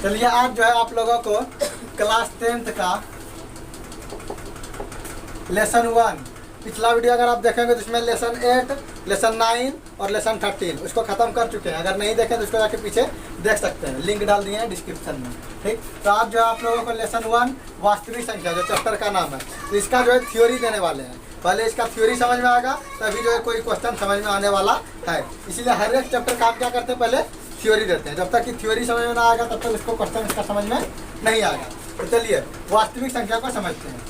चलिए आज जो है आप लोगों को क्लास 10th का लेसन 1 पिछला वीडियो अगर आप देखेंगे तो इसमें लेसन 8, लेसन 9 और लेसन 13 उसको ख़त्म कर चुके हैं। अगर नहीं देखें तो उसको जाके पीछे देख सकते हैं, लिंक डाल दिए हैं डिस्क्रिप्शन में। ठीक, तो आज जो है आप लोगों को लेसन 1 वास्तविक संख्या जो चैप्टर का नाम है, तो इसका जो है थ्योरी देने वाले हैं। पहले इसका थ्योरी समझ में आएगा तभी जो है कोई क्वेश्चन समझ में आने वाला है। इसीलिए हर एक चैप्टर का आप क्या करते हैं, पहले थ्योरी देते हैं। जब तक कि थ्योरी समझ में ना आएगा तब तक उसको क्वेश्चन इसका समझ में नहीं आएगा। तो चलिए वास्तविक संख्या को समझते हैं।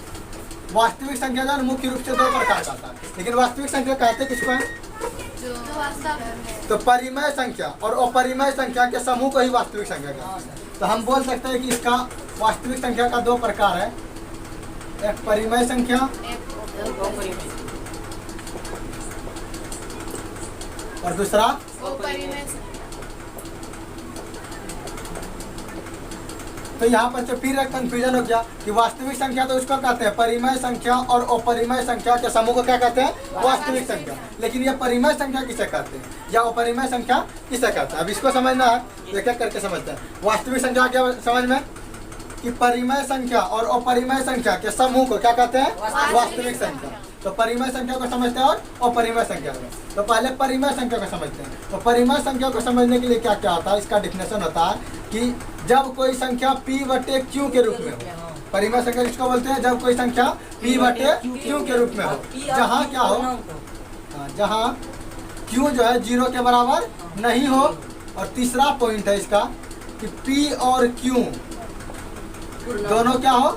वास्तविक संख्या जो मुख्य रूप से दो प्रकार का था, लेकिन वास्तविक संख्या कहते किसको है? तो परिमेय संख्या और अपरिमेय संख्या के समूह को ही वास्तविक संख्या कहते हैं। तो हम बोल सकते हैं कि इसका वास्तविक संख्या का दो प्रकार है, एक परिमेय संख्या और दूसरा अपरिमेय। तो यहाँ पर जो फिर एक कंफ्यूजन हो गया कि वास्तविक संख्या तो उसको कहते हैं परिमेय संख्या और अपरिमेय संख्या के समूह को क्या कहते हैं? वास्तविक संख्या। लेकिन ये परिमेय संख्या किसे कहते हैं या अपरिमेय संख्या किसे कहते हैं, अब इसको समझना है। एक एक करके समझते हैं। वास्तविक संख्या क्या समझ में कि परिमेय संख्या और अपरिमेय संख्या के समूह को क्या कहते हैं? वास्तविक संख्या। तो परिमेय संख्या को समझते हैं और अपरिमेय संख्या को। तो पहले परिमेय संख्या को समझते हैं। तो परिमेय संख्या को समझने के लिए क्या क्या होता है, इसका डिफिनेशन होता है कि जब कोई संख्या p/q के रूप में हो। परिमेय संख्या किसको बोलते हैं? जब कोई संख्या p/q के रूप में हो, जहाँ क्या हो, जहाँ q जो है 0 के बराबर नहीं हो। और तीसरा पॉइंट है इसका कि p और q दोनों क्या हो?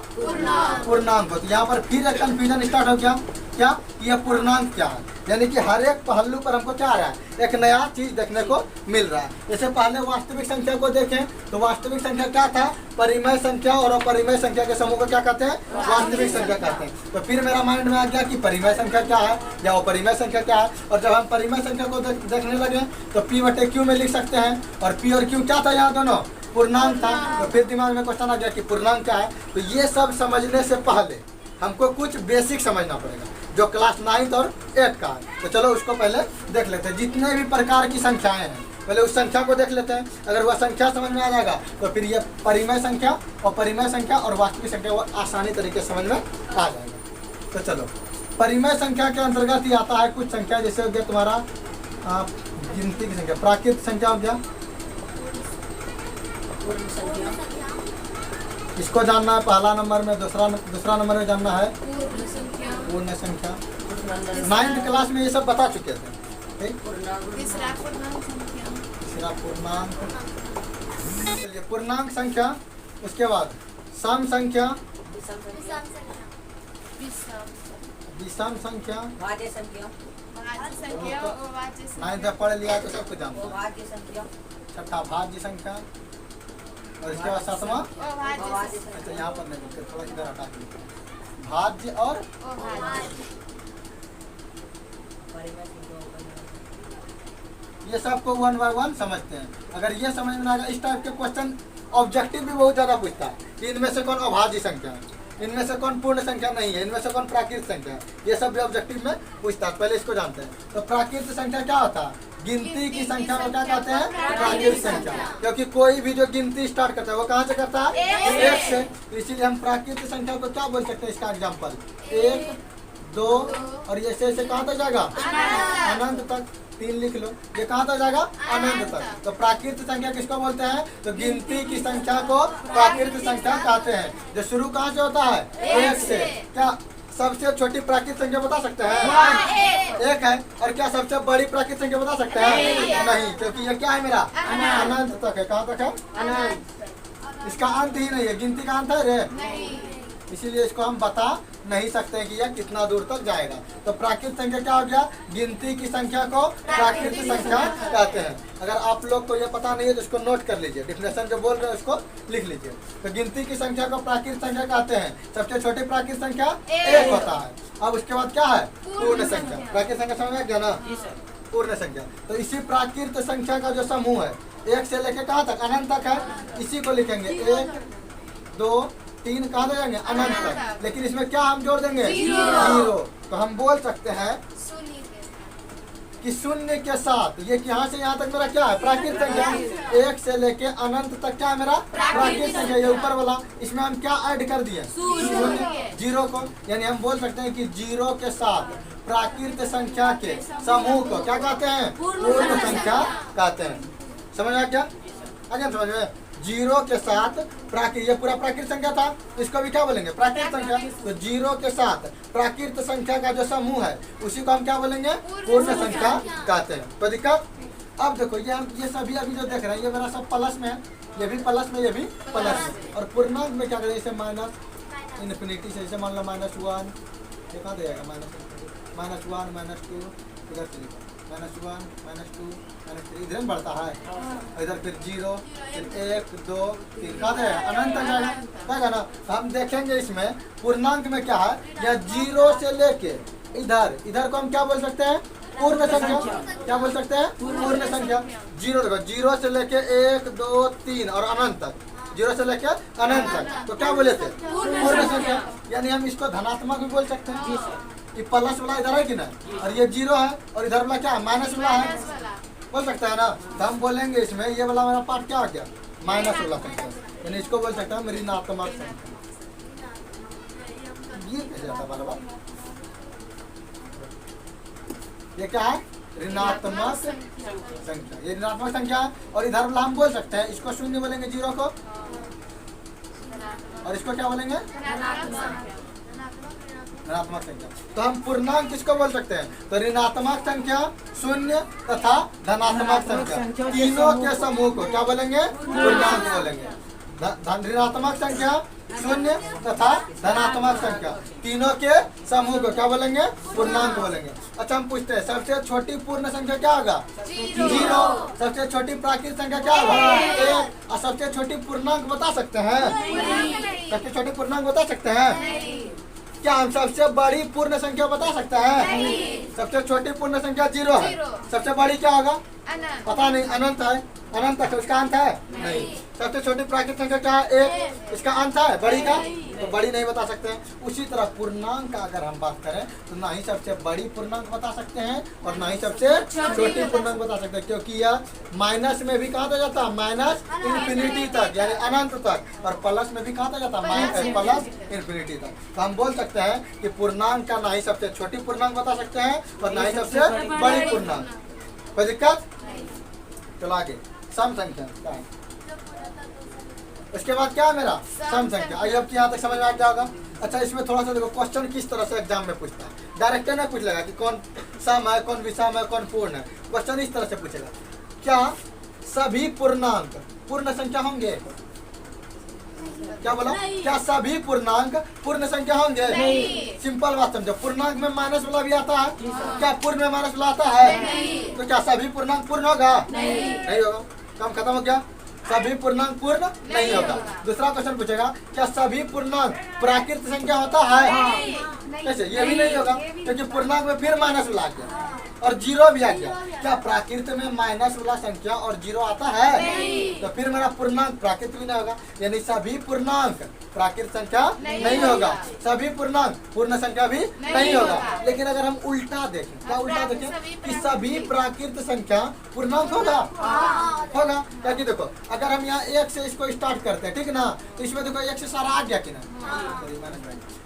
पूर्णांक हो। तो यहाँ पर फिर एक कंफ्यूजन स्टार्ट हो गया, क्या यह पूर्णांक क्या है? यानी कि हर एक पहलू पर हमको क्या आ रहा है, एक नया चीज देखने को मिल रहा है। जैसे पहले वास्तविक संख्या को देखें तो वास्तविक संख्या क्या था? परिमेय संख्या और अपरिमेय संख्या के समूह को क्या कहते हैं? वास्तविक संख्या कहते हैं। तो फिर मेरा माइंड में आ गया कि परिमेय संख्या क्या है या अपरिमेय संख्या क्या है। और जब हम परिमेय संख्या को देखने लगे तो p/q में लिख सकते हैं। और p और q क्या था? यहाँ दोनों पूर्णांक था। तो फिर दिमाग में क्वेश्चन आ गया कि पूर्णांक क्या है। तो ये सब समझने से पहले हमको कुछ बेसिक समझना पड़ेगा जो क्लास 9 और 8 का है। तो चलो उसको पहले देख लेते हैं। जितने भी प्रकार की संख्याएं हैं पहले उस संख्या को देख लेते हैं। अगर वह संख्या समझ में आ जाएगा तो फिर ये परिमेय संख्या और परिमेय संख्या और वास्तविक संख्या वो आसानी तरीके से समझ में आ जाएगा। तो चलो परिमेय संख्या के अंतर्गत ही आता है कुछ संख्या, जैसे हो गया तुम्हारा गिनती की संख्या, प्राकृत संख्या हो गया, इसको जानना है पहला नंबर में। दूसरा नंबर में जानना है पूर्ण संख्या। 9th क्लास में ये सब बता चुके थे। तीसरा पूर्णांक। चलिए पूर्णांक संख्या, उसके बाद सम संख्या, विषम संख्या, भाज्य संख्या और वाच्य संख्या। 9th पढ़ लिया तो सब कुछ जानना है। छठा भाज्य संख्या और इसके बाद सातवां अच्छा यहाँ पर नहीं, थोड़ा इधर हटा के भाज्य और ये सबको 1 by 1 समझते हैं। अगर ये समझ में आएगा, इस टाइप के क्वेश्चन ऑब्जेक्टिव भी बहुत ज़्यादा पूछता है कि इनमें से कौन अभाज्य संख्या है, इनमें से कौन पूर्ण संख्या नहीं है, इनमें से कौन प्राकृत संख्या है। ये सब भी ऑब्जेक्टिव में पूछता है। पहले इसको जानते हैं। तो प्राकृत संख्या क्या होता है? गिनती की संख्या को क्या कहते हैं? प्राकृत संख्या। क्योंकि कोई भी जो गिनती स्टार्ट करता है वो कहाँ से करता है? 1 से। तो इसीलिए हम प्राकृत संख्या को क्या बोल सकते हैं? इसका एग्जाम्पल 1, 2 और ये से कहाँ तक जाएगा? अनंत तक। 3 लिख लो, ये कहाँ तक जाएगा? अनंत तक। तो प्राकृत संख्या किसको बोलते हैं? तो गिनती की संख्या को प्राकृत संख्या कहते हैं। जो शुरू कहाँ से होता है? 1 से। क्या सबसे छोटी प्राकृत संख्या बता सकते हैं? 1 है। और क्या सबसे बड़ी प्राकृत संख्या बता सकते हैं? नहीं, क्योंकि ये क्या है मेरा? अनंत तक है। कहाँ तक है? अनंत। इसका अंत ही नहीं है। गिनती का अंत है रे? इसीलिए इसको हम बता नहीं सकते हैं कि यह कितना दूर तक जाएगा। तो प्राकृत संख्या क्या हो गया? गिनती की संख्या को प्राकृत संख्या कहते हैं। अगर आप लोग को यह पता नहीं है तो इसको नोट कर लीजिए, डिफिनेशन जो बोल रहे हैं उसको लिख लीजिए। तो गिनती की संख्या को प्राकृत संख्या कहते हैं। सबसे छोटी प्राकृत संख्या 1 होता है। अब उसके बाद क्या है? पूर्ण संख्या। प्राकृत संख्या समझ में गया ना? पूर्ण संख्या। तो इसी प्राकृत संख्या का जो समूह है 1 से लेकर कहाँ तक? अनंत तक है। इसी को लिखेंगे 1, 2, 3 कहाँ जाएंगे? अनंत तक। लेकिन इसमें क्या हम जोड़ देंगे? 0। तो हम बोल सकते हैं कि शून्य के साथ ये यहाँ से यहाँ तक मेरा क्या है प्राकृत संख्या, एक से लेके अनंत तक क्या है मेरा प्राकृत संख्या, ये ऊपर वाला इसमें हम क्या ऐड कर दिए शून्य जीरो को, यानी हम बोल सकते हैं कि जीरो के साथ प्राकृत संख्या के समूह को क्या कहते हैं पूर्ण संख्या कहते हैं। समझ में क्या आगे समझ में, जीरो के साथ प्राकृत, ये पूरा प्राकृत संख्या था, इसको भी क्या बोलेंगे प्राकृत संख्या। तो जीरो के साथ प्राकृत संख्या का जो समूह है उसी को हम क्या बोलेंगे पूर्ण संख्या कहते हैं। कोई दिक्कत? अब देखो ये सभी अभी जो देख रहे हैं ये मेरा सब प्लस में है, ये भी प्लस में, ये भी प्लस में, और पूर्णांक में क्या करें जैसे माइनस इन्फिनिटी से, जैसे मान लो -1, ये कहाँ जाएगा -1 -2, इधर चलिए -1 -2 -3, इधर बढ़ता है, इधर फिर 0 फिर 1 2 3 कहाँ जाएगा अनंत तक जाएगा ना। तो हम देखेंगे इसमें पूर्णांक में क्या है, या 0 से लेके इधर को हम क्या बोल सकते हैं पूर्ण संख्या, क्या बोल सकते हैं पूर्ण संख्या। 0 देखो 0 से लेके 1 2 3 और अनंत तक, 0 से लेके अनंत तक तो क्या बोले थे पूर्ण संख्या, यानी हम इसको धनात्मक भी बोल सकते हैं कि प्लस वाला इधर है कि ना, और ये 0 है और इधर वाला क्या है माइनस वाला है, बोल सकता है ना। तो हम बोलेंगे इसमें ये वाला मेरा पार्ट क्या हो गया माइनस वाला संख्या, यानी इसको बोल सकते हैं ऋणात्मक संख्या। ये कैसे जाता बार बार, ये क्या है ऋणात्मक संख्या, ये ऋणात्मक संख्या है। और इधर वाला हम बोल सकते हैं इसको शून्य बोलेंगे 0 को, और इसको क्या बोलेंगे ऋणात्मक संख्या। तो हम पूर्णांक किसको बोल सकते हैं, तो ऋणात्मक संख्या, शून्य तथा धनात्मक संख्या, तीनों के समूह को क्या बोलेंगे पूर्णांक बोलेंगे। ऋणात्मक संख्या, शून्य तथा धनात्मक संख्या, तीनों के समूह को क्या बोलेंगे पूर्णांक बोलेंगे। अच्छा हम पूछते हैं सबसे छोटी पूर्ण संख्या क्या होगा 0, सबसे छोटी प्राकृत संख्या क्या होगा 1, और सबसे छोटी पूर्णांक बता सकते हैं, सबसे छोटी पूर्णांक बता सकते हैं क्या, हम सबसे बड़ी पूर्ण संख्या बता सकते हैं, सबसे छोटी पूर्ण संख्या 0 है, सबसे बड़ी क्या होगा पता नहीं, अनंत है, अनंत है, उसका अंत है नहीं। सबसे छोटी प्राकृत संख्या क्या है 1, इसका अंत है बड़ी का, तो बड़ी नहीं बता सकते हैं। उसी तरह पूर्णांक का अगर हम बात करें तो ना ही सबसे बड़ी पूर्णांक बता सकते हैं और ना ही सबसे छोटी पूर्णांक बता सकते हैं, क्योंकि यह माइनस में भी कहा जाता है माइनस इन्फिनिटी तक यानी अनंत तक, और प्लस में भी कहा जाता है प्लस इन्फिनिटी तक। तो हम बोल सकते हैं कि पूर्णांक का ना ही सबसे छोटी पूर्णांक बता सकते हैं और ना ही सबसे बड़ी पूर्णांक। कोई दिक्कत? चलो आगे सम संख्या क्या है, इसके बाद क्या है मेरा सम संख्या। आइए अब यहाँ तक समझ में आ गया होगा। अच्छा इसमें थोड़ा सा देखो क्वेश्चन किस तरह से एग्जाम में पूछता है, डायरेक्टर नहीं पूछ लेगा कि कौन सम है कौन विषम है कौन पूर्ण है, क्वेश्चन इस तरह से पूछेगा क्या सभी पूर्णांक पूर्ण संख्या होंगे, क्या बोला क्या सभी पूर्णांक पूर्ण संख्या होंगे, सिंपल बात समझो, पूर्णांक में माइनस वाला भी आता है, क्या पूर्ण में माइनस वाला आता है, तो क्या सभी पूर्णांक पूर्ण होगा नहीं होगा, काम खत्म हो गया, सभी पूर्णांक पूर्ण नहीं होगा। दूसरा क्वेश्चन पूछेगा क्या सभी पूर्णांक प्राकृत संख्या होता है, कैसे ये भी नहीं होगा क्योंकि पूर्णांक में फिर माइनस वाला आ गया और 0 भी आ गया, क्या प्राकृत में माइनस वाला संख्या और 0 आता है, तो फिर मेरा पूर्णांक प्राकृत भी नहीं होगा, यानी सभी पूर्णांक प्राकृत संख्या नहीं होगा, सभी पूर्णांक पूर्ण संख्या भी नहीं होगा। लेकिन अगर हम उल्टा देखें, क्या उल्टा देखें कि सभी प्राकृत संख्या पूर्णांक होगा होगा, क्योंकि देखो अगर हम यहाँ 1 से इसको स्टार्ट करते हैं ठीक ना, तो इसमें देखो 1 से सारा आ गया कि ना,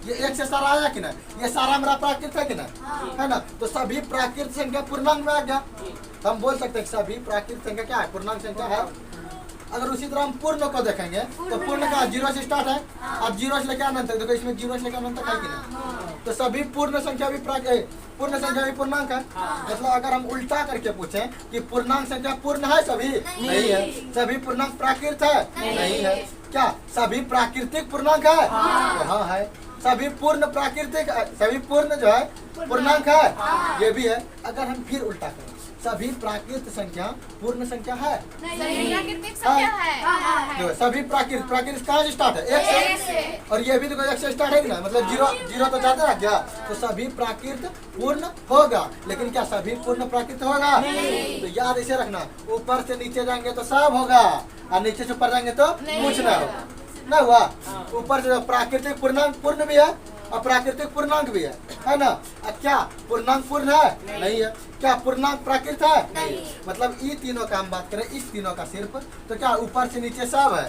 ये 1 से सारा आया कि ना, ये सारा मेरा प्राकृत है कि ना, है ना, तो सभी प्राकृत संख्या पूर्णांक में आ गया। तो हम बोल सकते हैं सभी प्राकृत संख्या क्या है पूर्णांक संख्या है। अगर उसी तरह हम पूर्ण को देखेंगे तो पूर्ण का 0 से स्टार्ट है और 0 से लेकर अनंत तक, देखो इसमें 0 से लेकर अनंत तक है कि ना, तो सभी पूर्ण संख्या भी पूर्ण संख्या भी पूर्णांक है। मतलब अगर हम उल्टा करके पूछें कि पूर्णांक संख्या पूर्ण है सभी नहीं है, सभी पूर्णांक प्राकृत है नहीं है, क्या सभी प्राकृतिक पूर्णांक है हाँ है, सभी पूर्ण प्राकृतिक सभी पूर्ण जो है पूर्णांक है ये भी है। अगर हम फिर उल्टा करें सभी प्राकृत संख्या पूर्ण संख्या है प्राकृतिक संख्या है, देखो सभी प्राकृत कहाँ से स्टार्ट है 1 से, और ये भी देखो 1 से स्टार्ट है कि ना, मतलब 0 तो जाता है क्या, तो सभी प्राकृत पूर्ण होगा, लेकिन क्या सभी पूर्ण प्राकृत होगा, तो याद इसे रखना, ऊपर से नीचे जाएंगे तो सब होगा और नीचे से ऊपर जाएंगे तो कुछ ना होगा, ना हुआ। ऊपर से प्राकृतिक पूर्णांक पूर्ण भी है और प्राकृतिक पूर्णांक भी है ना। क्या पूर्णांक पूर्ण है? नहीं है। क्या पूर्णांक प्राकृत है? नहीं। मतलब ये तीनों का हम बात करें, इस तीनों का सिर्फ तो क्या ऊपर से नीचे सब है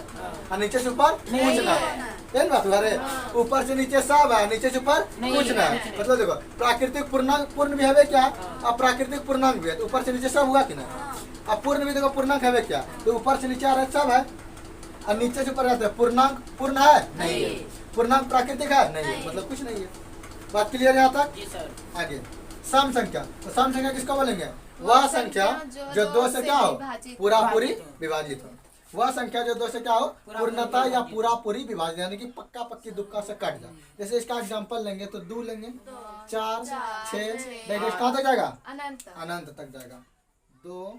और नीचे से ऊपर कुछ ना है बात अरे ऊपर से नीचे सब है, नीचे से ऊपर कुछ ना है। मतलब देखो प्राकृतिक पूर्णांक पूर्ण भी है क्या, और प्राकृतिक पूर्णांक भी है, तो ऊपर से नीचे सब हुआ कि ना। अब पूर्ण भी देखो पूर्णांक है क्या, तो ऊपर से नीचे आ रहा है सब है और नीचे से ऊपर रहता है। पूर्णांक पूर्ण है? नहीं है। पूर्णांक प्राकृतिक है? नहीं है। मतलब कुछ नहीं है। बात क्लियर है यहाँ तक? जी सर। आगे सम संख्या, तो सम संख्या किसको बोलेंगे? वह संख्या जो दो से क्या हो, पूरा पूरी विभाजित हो। वह संख्या जो दो से क्या हो, पूर्णता या पूरा पूरी विभाजित, यानी कि पक्का पक्की दुक्का से कट जाए। जैसे इसका एग्जांपल लेंगे तो 2 लेंगे, 4 6 डायरेक्ट कहाँ तक जाएगा? अनंत। अनंत तक जाएगा। 2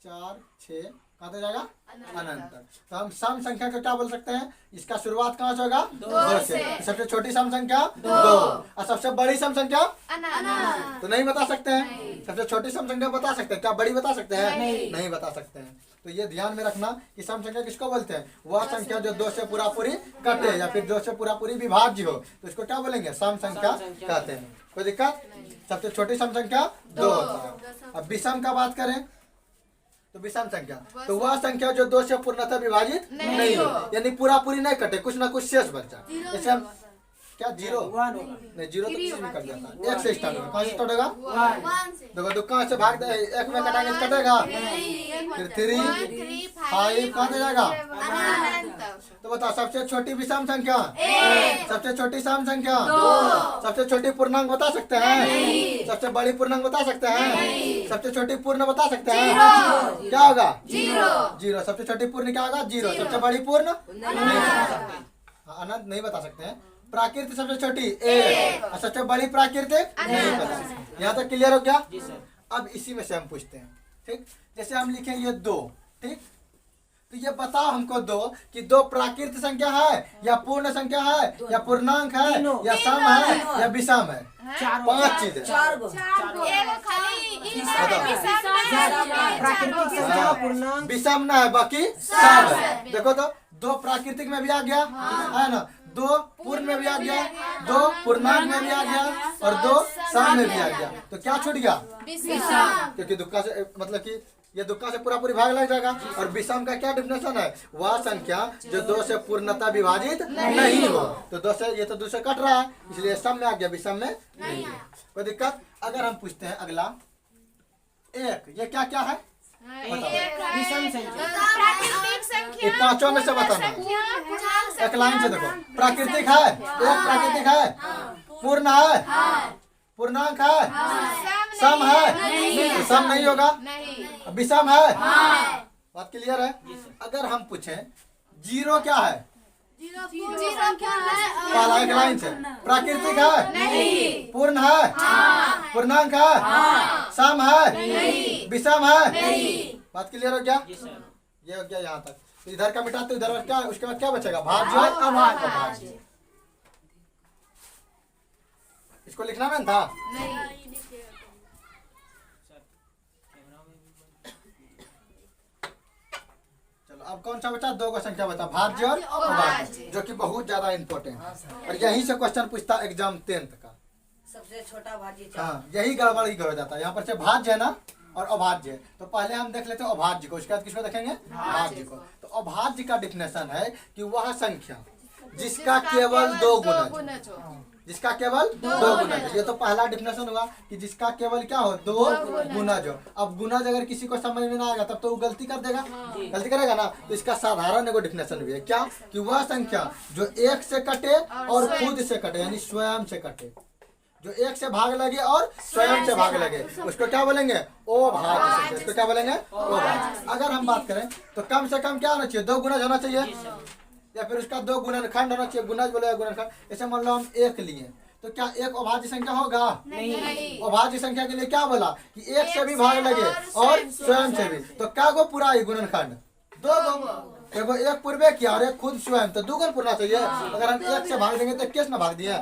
4 6 कहाँ तक जाएगा? अनंत तक। तो हम सम संख्या को क्या बोल सकते हैं? इसका शुरुआत कहाँ से होगा? 2 से। सबसे छोटी सम संख्या 2 और सबसे बड़ी सम संख्या अनंत। तो नहीं बता सकते हैं। सबसे छोटी सम संख्या बता सकते हैं, क्या बड़ी बता सकते हैं? नहीं बता सकते हैं। तो ये ध्यान में रखना कि सम संख्या किसको बोलते हैं? वह संख्या जो 2 से पूरा पूरी कटे या फिर 2 से पूरा पूरी विभाज्य हो, तो इसको क्या बोलेंगे? सम संख्या कहते हैं। कोई दिक्कत? सबसे छोटी सम संख्या 2 होता है। अब विषम का बात करें तो विषम संख्या तो वह संख्या जो 2 से पूर्णतः विभाजित नहीं हो, यानी पूरा पूरी नहीं कटे, कुछ ना कुछ शेष बचा। जैसे हम क्या 0 नहीं, 0 तो किसी में कट जाता है। 1 से स्टार्ट होगा, कहाँ से स्टार्ट होगा? देखो दो कहाँ से भाग दे, 1 में कटाएंगे तो कटेगा, फिर 3 5 कहाँ से जाएगा? तो बताओ सबसे छोटी विषम संख्या, सबसे छोटी सम संख्या, सबसे छोटी पूर्णांक बता सकते हैं? सबसे बड़ी पूर्णांक बता सकते हैं? सबसे छोटी पूर्ण बता सकते हैं? क्या होगा? 0। सबसे छोटी पूर्ण क्या होगा? 0। सबसे बड़ी पूर्ण नहीं बता सकते, अनंत नहीं बता सकते हैं। प्राकृतिक सबसे छोटी 1 और सबसे बड़ी प्राकृतिक नहीं पता। यहाँ तक क्लियर हो गया? अब इसी में से हम पूछते हैं, ठीक। जैसे हम लिखें ये 2, ठीक। तो ये बताओ हमको 2 कि 2 प्राकृतिक संख्या है या पूर्ण संख्या है या पूर्णांक है या सम है या विषम है? 5 चीज है। विषम ना है, बाकी सम है। देखो तो 2 प्राकृतिक में भी आ गया है ना, 2 पूर्ण में भी आ गया, 2 पूर्णांक में भी आ गया और 2 सम में भी आ गया। तो क्या छूट गया? क्योंकि दुक्का से मतलब कि ये दुक्का से पूरा पूरी भाग लग जाएगा। और विषम का क्या डेफिनेशन है? वह संख्या जो 2 से पूर्णतः विभाजित नहीं हो। तो 2 से ये तो 2 से कट रहा है, इसलिए सम में आ गया, विषम में नहीं है। कोई दिक्कत? अगर हम पूछते हैं अगला 1, ये क्या क्या है? विषम संख्या। ये पांचों में से बताना। एक लाइन से देखो, प्राकृतिक है, 1 प्राकृतिक है, पूर्ण है, पूर्णांक है, सम है, सम नहीं होगा, विषम है। बात क्लियर है? अगर हम पूछें 0 क्या है? पहला एक लाइन से, प्राकृतिक है, पूर्ण है, पूर्णांक है, सम है, विषम है। बात क्लियर हो गया? ये हो गया यहाँ तक। तो इधर का मिटाते इधर क्या, उसके बाद क्या बचेगा? भाज्य और अभाज्य। इसको लिखना में था? चलो अब कौन सा बचा? 2 का संख्या बता, भाज्य और अभाज्य, जो कि बहुत ज्यादा इम्पोर्टेंट है। और यहीं से क्वेश्चन पूछता एग्जाम 10th का। सबसे छोटा भाजी। हाँ, यही गड़बड़ हो जाता है। यहाँ पर से भाज्य है ना और अभाज्य है, तो पहले हम देख लेते हैं अभाज्य को, उसके बाद किसको देखेंगे? भाज्य को। तो अभाज्य का डिफिनेशन है कि वह संख्या जिसका केवल 2 गुणज, जिसका केवल 2 गुणज। ये तो पहला डिफिनेशन हुआ कि जिसका केवल क्या हो? 2 गुणज हो। अब गुणज अगर किसी को समझ में ना आएगा तब तो वो गलती कर देगा, गलती करेगा ना। तो इसका साधारण एगो डिफिनेशन भी है, क्या कि वह संख्या जो 1 से कटे और खुद से कटे, यानी स्वयं से कटे, जो 1 से भाग लगे और स्वयं से भाग लगे, उसको क्या बोलेंगे? अभाज्य संख्या। इसको क्या बोलेंगे? अभाज्य। अगर हम बात करें तो कम से कम क्या होना चाहिए? 2 गुणज होना चाहिए या फिर उसका 2 गुणनखंड होना चाहिए। गुणज बोले गुणनखंड। जैसे मान लो हम 1 लिए तो क्या 1 अभाज्य संख्या होगा? नहीं। अभाज्य संख्या के लिए क्या बोला कि 1 से भी भाग लगे और स्वयं से भी, तो क्या गो पूरा ही गुणनखंड? 2 गो। देखो 1 पूर्वे किया और 1 खुद स्वयं, तो 2 गुण पूरा चाहिए। अगर हम 1 से भाग देंगे तो किस ना भाग दिए?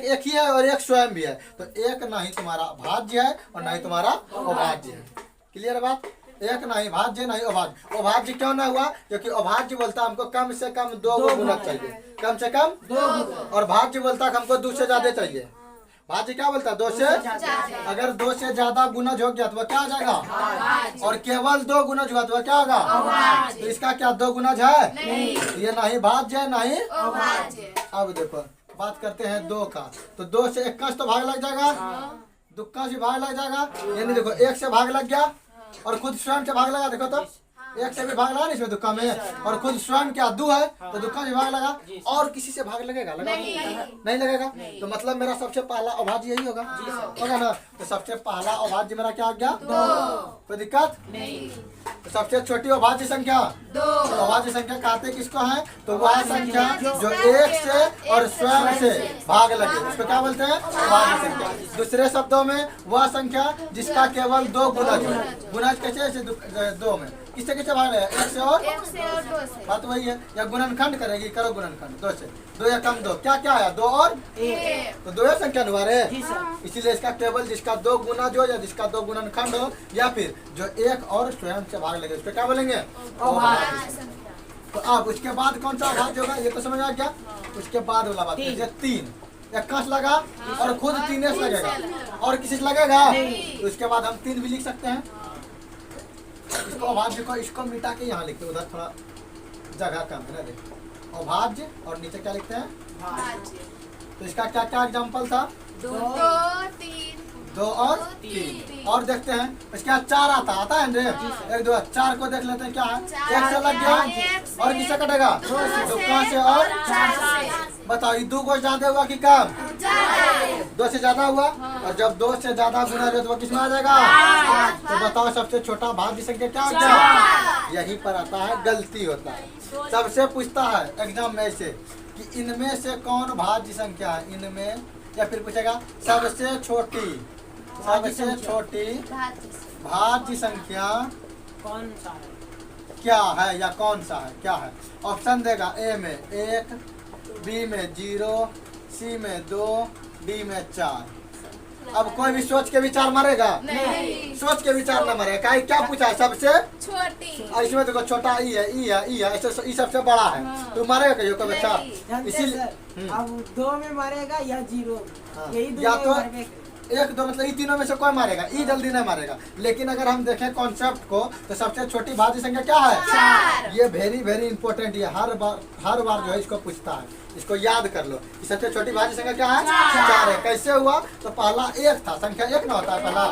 1 ही है और 1 स्वयं भी है, तो 1 ना ही तुम्हारा भाज्य है और ना ही तुम्हारा अभाज्य है। क्लियर बात? एक नहीं, भाज्य नहीं, अभाज्य। अभाज्य क्यों ना हुआ? क्योंकि अभाज्य बोलता हमको कम से कम 2 गुणज चाहिए, कम से कम 2। और भाज्य बोलता हमको 2 से ज्यादा चाहिए। भाज्य क्या बोलता? 2 से। अगर 2 से ज्यादा गुणज हो गया तो वह क्या आ जाएगा? और केवल 2 गुणज हुआ तो वह क्या होगा? तो इसका क्या 2 गुणज है? ये नहीं भाज्य है नहीं। अब देखो बात करते हैं 2 का, तो 2 से 1 का तो भाग लग जाएगा, 2 का से भाग लग जाएगा। यानी देखो 1 से भाग लग गया और खुद स्वयं से भाग लगा। देखो तो 1 से भी भाग लगा नहीं इसमें दुक्का में, और खुद स्वयं क्या 2 है तो दुक्का से भाग लगा। और किसी से भाग लगेगा? नहीं लगेगा। तो मतलब मेरा सबसे पहला अभाज्य यही होगा, होगा ना? तो सबसे पहला अभाज्य मेरा क्या आ गया? 2। कोई दिक्कत नहीं। तो सबसे छोटी अभाज्य संख्या 2। अभाज्य संख्या कहते किसको है? तो वह संख्या जो 1 से और स्वयं से भाग लगे उसको क्या बोलते हैं? अभाज्य संख्या। दूसरे शब्दों में वह संख्या जिसका केवल 2 गुणज है। गुणज कैसे? 2 में किससे किससे भाग लगेगा? 1 से और 2 से। बात वही है। या गुणनखंड करेगी, करो गुणनखंड 2 से। 2 या कम 2 क्या क्या है? 2 और 1। तो 2 संख्या अनुवार है, इसीलिए इसका केवल जिसका 2 गुणज हो या जिसका 2 गुणनखंड हो या फिर जो 1 और स्वयं से भाग लगे उसको क्या बोलेंगे? तो अब उसके बाद कौन सा अभाज्य होगा? ये तो समझ आ गया। उसके बाद वाला बात है 3 1 लगा और खुद 3 लगेगा और किसी से लगेगा तो उसके बाद हम 3 भी लिख सकते हैं। इसको अभाज्य को इसको मिटा के यहाँ लिखते हैं, उधर थोड़ा जगह कम है ना। देखो अभाज्य और नीचे क्या लिखते हैं? भाज्य। तो इसका क्या क्या एग्जाम्पल था? 2 3 2 और 3। और देखते हैं इसके बाद 4 आता है ना? 1 2 4 को देख लेते हैं क्या है? 1 से लग गया और किससे कटेगा? 2 से और 4 से। बताओ ये 2 को ज्यादा हुआ कि कम? 2 से ज्यादा हुआ। और जब 2 से ज्यादा गुना हो तो वो किसमें आ जाएगा? तो बताओ सबसे छोटा भाज्य संख्या क्या हो गया? यही पर आता है गलती होता है। सबसे पूछता है एग्जाम में ऐसे कि इनमें से कौन भाज्य संख्या है? इनमें, या फिर पूछेगा सबसे छोटी भाज्य संख्या कौन सा है? क्या है या कौन सा है? क्या है? ऑप्शन देगा ए में 1, बी में 0, सी में 2, डी में 4। अब कोई भी सोच के विचार मारेगा? नहीं। सोच के विचार न मारेगा। क्या पूछा है? सबसे छोटी। और इसमें देखो छोटा ई है ऐसे ई सबसे बड़ा है। तो मारेगा कहियो कभी 4? इसीलिए अब 2 में मारेगा या 0? यही या तो 1 2 मतलब ये तीनों में से कोई मारेगा, ई जल्दी नहीं मारेगा। लेकिन अगर हम देखें कॉन्सेप्ट को तो सबसे छोटी भाज्य संख्या क्या है? 4। ये वेरी इंपॉर्टेंट, ये हर बार जो है इसको पूछता है, इसको याद कर लो। सबसे छोटी भाज्य संख्या क्या है? 4 है। कैसे हुआ? तो पहला 1 था, संख्या 1 ना होता है, पहला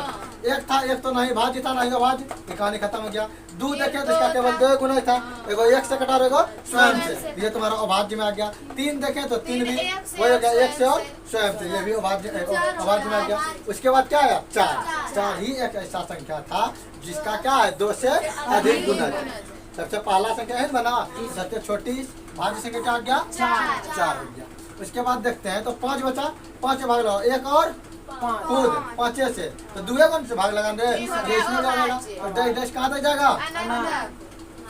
1 था, 1 तो नहीं भाज्य था नहीं अभाज्य, ये कहानी खत्म हो गया। 2 देखे तो इसका केवल 2 गुना था, एगो 1 से कटा एगो स्वयं से, ये तुम्हारा अभाज्य में आ गया। 3 देखे तो 3 भी वही हो गया 1 से और स्वयं से, ये भी अभाज्य में आ गया। उसके बाद क्या आया? 4 ही एक ऐसा संख्या था जिसका क्या है? 2 से अधिक गुना। सबसे पहला संख्या है बना, सबसे छोटी भाज्य संख्या क्या आ गया? 4 हो गया। उसके बाद देखते हैं तो 5 बचा, 5 से भाग लगाओ, 1 और खुद 5 से, तो 2 कौन से भाग लगा दे? इसमें जाएगा और डैश कहाँ तक जाएगा?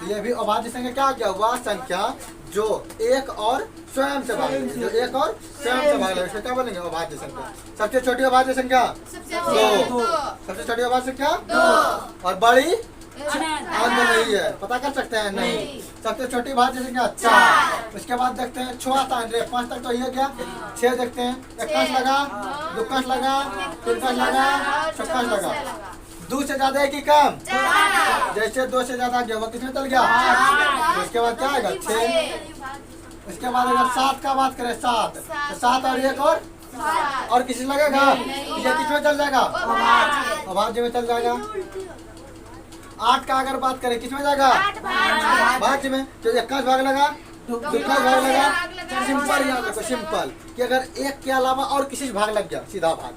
तो ये भी अभाज्य संख्या क्या गया? वह संख्या जो 1 और स्वयं से भाग लगे, जो 1 और स्वयं से भाग लगे उसको क्या बोलेंगे? अभाज्य संख्या। सबसे छोटी अभाज्य संख्या 2। सबसे छोटी अभाज्य संख्या 2 और बड़ी अंत नहीं है, पता कर सकते हैं? नहीं। सबसे छोटी भाज्य संख्या 4। उसके बाद देखते हैं 6 आता है, 5 तक तो ये गया। 6 देखते हैं, 1 लगा, 2 लगा, 3 लगा, 6 लगा। 2 से ज्यादा है कि कम? जैसे 2 से ज्यादा गया वो किसमें चल गया? उसके बाद क्या आएगा? 6। उसके बाद अगर 7 का बात करें 7 तो 7 और 1 और किसी लगेगा? ये किसमें चल जाएगा? अभाज्य में चल जाएगा। 8 का अगर बात करें किसमें जाएगा? भाज्य में। तो 1 का भाग लगा, 2 का भाग लगा। सिंपल याद रखो, सिंपल कि अगर 1 के अलावा और किसी से भाग लग गया सीधा भाग।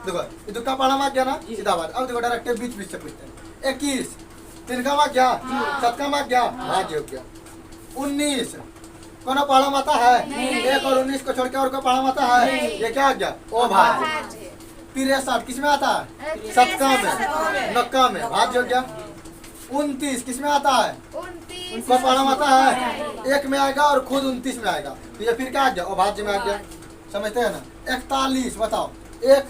देखो ये 2 का पढ़ा मार गया ना, सीधा भाग। अब देखो डायरेक्ट बीच से पूछते हैं। 21 3 का मार गया, 7 का मार गया, भाज्य हो गया। 19 कौन पढ़ा माता है? 1 और 19 को छोड़ के और को पढ़ा माता है, ये क्या आ गया? ओ भाज्य। 63 किसमें आता है? 7 में, 9 में, भाज्य हो गया। 29 किसमें आता है? 29 को पढ़ा आता है, 1 में आएगा और खुद 29 में आएगा, तो ये फिर क्या आ गया? अभाज्य में आ गया। समझते हैं ना? 41 बताओ, 1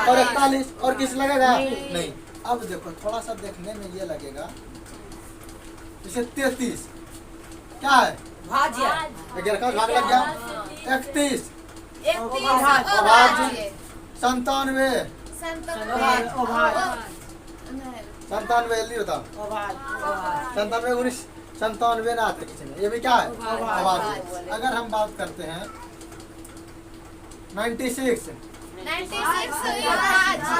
और 41 और किस लगेगा? नहीं। अब देखो थोड़ा सा देखने में ये लगेगा, जैसे 33 क्या है, भाज्य 11 का भाग लग गया, 31 अभाज्य 97 97 जल्दी बताओ, 97 19 97 ना आते किसी में, ये भी क्या है अभाज्य। अगर हम बात करते हैं 96